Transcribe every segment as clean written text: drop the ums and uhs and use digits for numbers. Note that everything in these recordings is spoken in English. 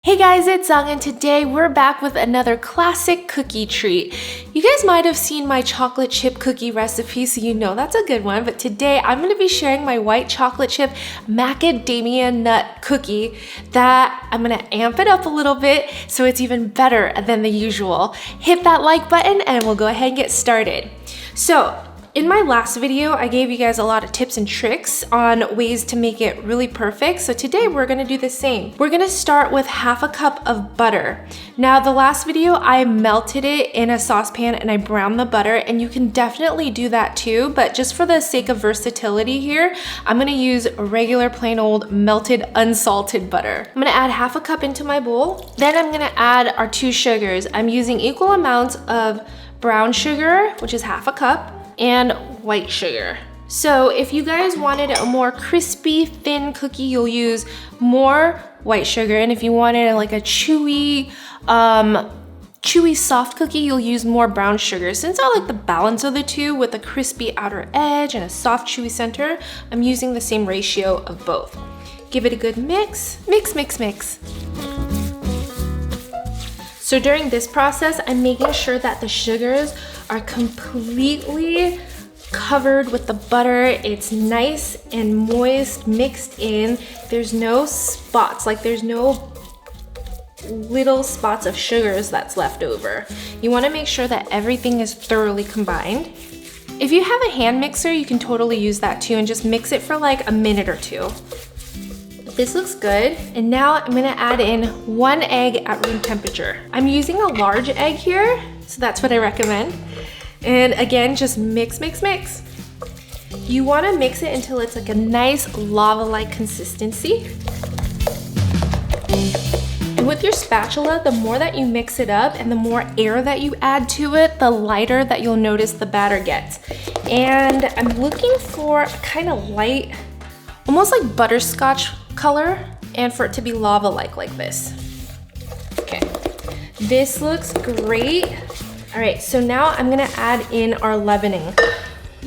Hey guys, it's Zang, and today we're back with another classic cookie treat. You guys might have seen my chocolate chip cookie recipe, so you know that's a good one, but today I'm going to be sharing my white chocolate chip macadamia nut cookie that I'm going to amp it up a little bit so it's even better than the usual. Hit that like button and we'll go ahead and get started. So, in my last video, I gave you guys a lot of tips and tricks on ways to make it really perfect. So today we're gonna do the same. We're gonna start with half a cup of butter. Now the last video, I melted it in a saucepan and I browned the butter, and you can definitely do that too, but just for the sake of versatility here, I'm gonna use regular plain old melted unsalted butter. I'm gonna add half a cup into my bowl. Then I'm gonna add our 2 sugars. I'm using equal amounts of brown sugar, which is half a cup, and white sugar. So if you guys wanted a more crispy, thin cookie, you'll use more white sugar. And if you wanted like a chewy, soft cookie, you'll use more brown sugar. Since I like the balance of the two with a crispy outer edge and a soft, chewy center, I'm using the same ratio of both. Give it a good mix, mix, mix, mix. So during this process, I'm making sure that the sugars are completely covered with the butter. It's nice and moist, mixed in. There's no spots, like there's no little spots of sugars that's left over. You wanna make sure that everything is thoroughly combined. If you have a hand mixer, you can totally use that too and just mix it for like a minute or two. This looks good. And now I'm gonna add in 1 egg at room temperature. I'm using a large egg here, so that's what I recommend. And again, just mix, mix, mix. You wanna mix it until it's like a nice lava-like consistency. And with your spatula, the more that you mix it up and the more air that you add to it, the lighter that you'll notice the batter gets. And I'm looking for a kind of light, almost like butterscotch color, and for it to be lava-like this. Okay, this looks great. All right, so now I'm gonna add in our leavening.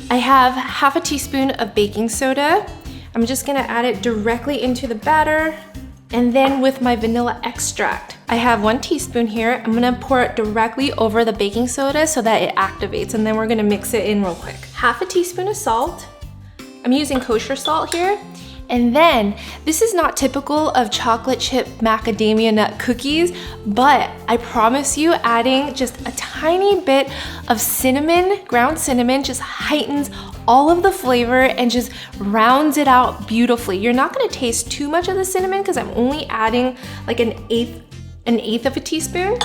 I have half a teaspoon of baking soda. I'm just gonna add it directly into the batter. And then with my vanilla extract, I have 1 teaspoon here. I'm gonna pour it directly over the baking soda so that it activates, and then we're gonna mix it in real quick. Half a teaspoon of salt. I'm using kosher salt here. And then, this is not typical of chocolate chip macadamia nut cookies, but I promise you adding just a tiny bit of cinnamon, ground cinnamon, just heightens all of the flavor and just rounds it out beautifully. You're not gonna taste too much of the cinnamon because I'm only adding like an eighth of a teaspoon,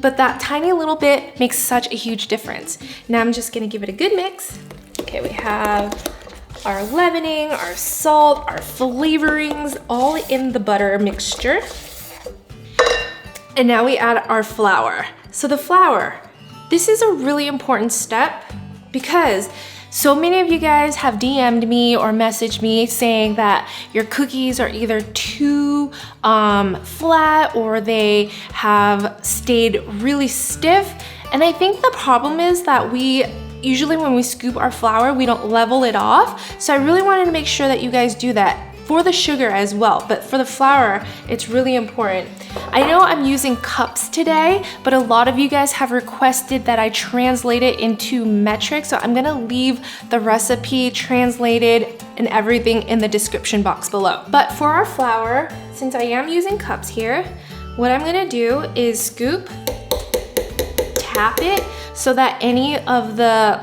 but that tiny little bit makes such a huge difference. Now I'm just gonna give it a good mix. Okay, we have our leavening, our salt, our flavorings, all in the butter mixture. And now we add our flour. So the flour, this is a really important step because so many of you guys have DM'd me or messaged me saying that your cookies are either too flat or they have stayed really stiff. And I think the problem is that usually when we scoop our flour, we don't level it off. So I really wanted to make sure that you guys do that for the sugar as well. But for the flour, it's really important. I know I'm using cups today, but a lot of you guys have requested that I translate it into metric. So I'm gonna leave the recipe translated and everything in the description box below. But for our flour, since I am using cups here, what I'm gonna do is scoop, tap it, so that any of the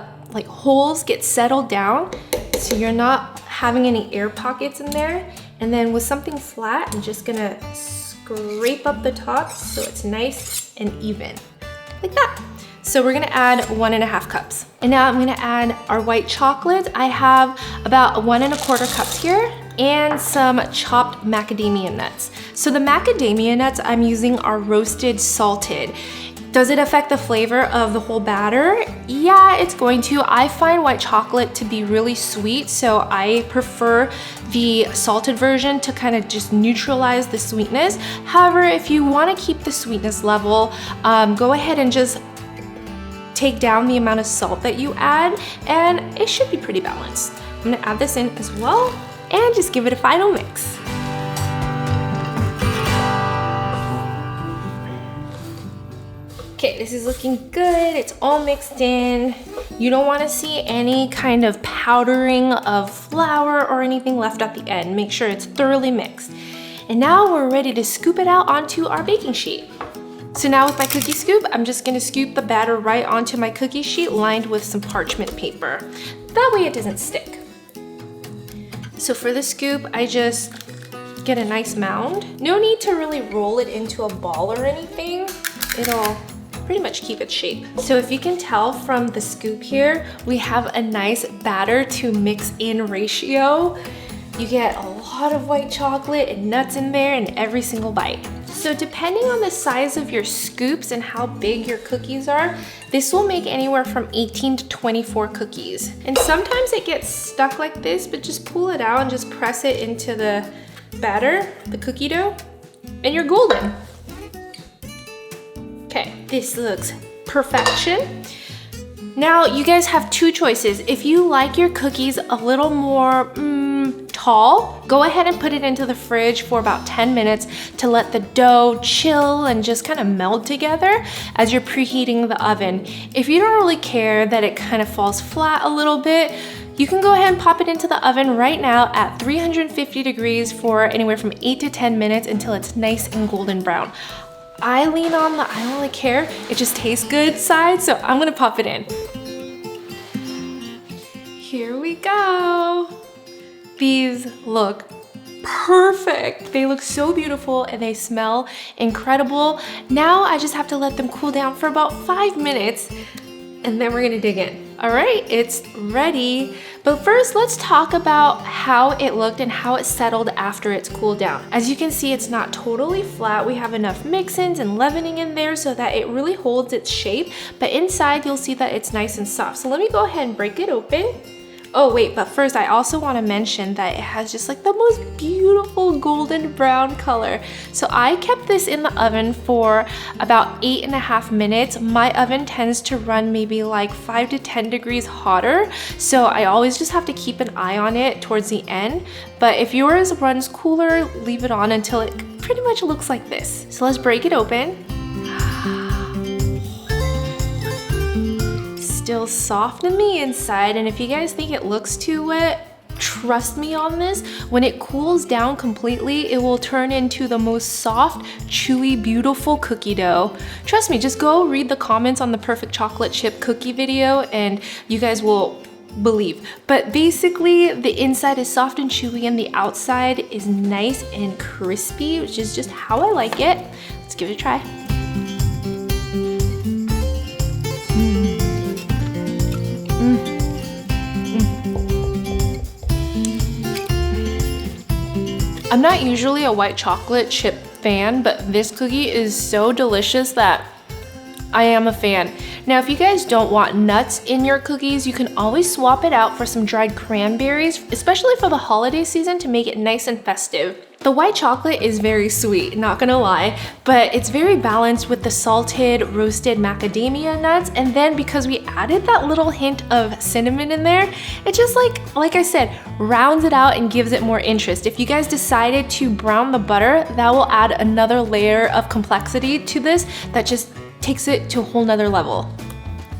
holes get settled down so you're not having any air pockets in there. And then with something flat, I'm just gonna scrape up the top so it's nice and even, like that. So we're gonna add 1.5 cups. And now I'm gonna add our white chocolate. I have about 1 1/4 cups here and some chopped macadamia nuts. So the macadamia nuts I'm using are roasted salted. Does it affect the flavor of the whole batter? Yeah, it's going to. I find white chocolate to be really sweet, so I prefer the salted version to kind of just neutralize the sweetness. However, if you want to keep the sweetness level, go ahead and just take down the amount of salt that you add, and it should be pretty balanced. I'm gonna add this in as well, and just give it a final mix. Okay, this is looking good. It's all mixed in. You don't want to see any kind of powdering of flour or anything left at the end. Make sure it's thoroughly mixed. And now we're ready to scoop it out onto our baking sheet. So now with my cookie scoop, I'm just gonna scoop the batter right onto my cookie sheet lined with some parchment paper. That way it doesn't stick. So for the scoop, I just get a nice mound. No need to really roll it into a ball or anything. It'll pretty much keep its shape. So if you can tell from the scoop here, we have a nice batter to mix in ratio. You get a lot of white chocolate and nuts in there in every single bite. So depending on the size of your scoops and how big your cookies are, this will make anywhere from 18 to 24 cookies. And sometimes it gets stuck like this, but just pull it out and just press it into the batter, the cookie dough, and you're golden. Okay, this looks perfection. Now you guys have two choices. If you like your cookies a little more tall, go ahead and put it into the fridge for about 10 minutes to let the dough chill and just kind of meld together as you're preheating the oven. If you don't really care that it kind of falls flat a little bit, you can go ahead and pop it into the oven right now at 350 degrees for anywhere from 8 to 10 minutes until it's nice and golden brown. I lean on the I don't really care, it just tastes good side, so I'm gonna pop it in. Here we go. These look perfect. They look so beautiful and they smell incredible. Now I just have to let them cool down for about 5 minutes and then we're gonna dig in. All right, it's ready. But first, let's talk about how it looked and how it settled after it's cooled down. As you can see, it's not totally flat. We have enough mix-ins and leavening in there so that it really holds its shape. But inside, you'll see that it's nice and soft. So let me go ahead and break it open. Oh wait, but first I also want to mention that it has just like the most beautiful golden brown color. So I kept this in the oven for about 8.5 minutes. My oven tends to run maybe like 5 to 10 degrees hotter. So I always just have to keep an eye on it towards the end. But if yours runs cooler, leave it on until it pretty much looks like this. So let's break it open. Still soft on the inside, and if you guys think it looks too wet, trust me on this, when it cools down completely, it will turn into the most soft, chewy, beautiful cookie dough. Trust me, just go read the comments on the perfect chocolate chip cookie video and you guys will believe. But basically, the inside is soft and chewy and the outside is nice and crispy, which is just how I like it. Let's give it a try. I'm not usually a white chocolate chip fan, but this cookie is so delicious that I am a fan. Now, if you guys don't want nuts in your cookies, you can always swap it out for some dried cranberries, especially for the holiday season to make it nice and festive. The white chocolate is very sweet, not gonna lie, but it's very balanced with the salted, roasted macadamia nuts. And then because we added that little hint of cinnamon in there, it just like I said, rounds it out and gives it more interest. If you guys decided to brown the butter, that will add another layer of complexity to this that just takes it to a whole nother level.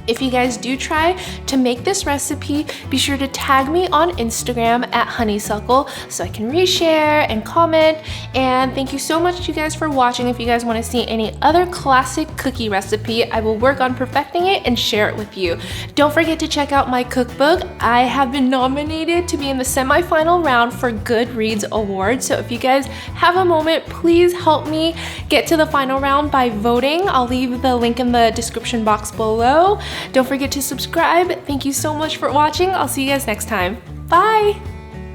If you guys do try to make this recipe, be sure to tag me on Instagram at Honeysuckle so I can reshare and comment. And thank you so much you guys for watching. If you guys want to see any other classic cookie recipe, I will work on perfecting it and share it with you. Don't forget to check out my cookbook. I have been nominated to be in the semifinal round for Goodreads Award. So if you guys have a moment, please help me get to the final round by voting. I'll leave the link in the description box below. Don't forget to subscribe. Thank you so much for watching. I'll see you guys next time. Bye!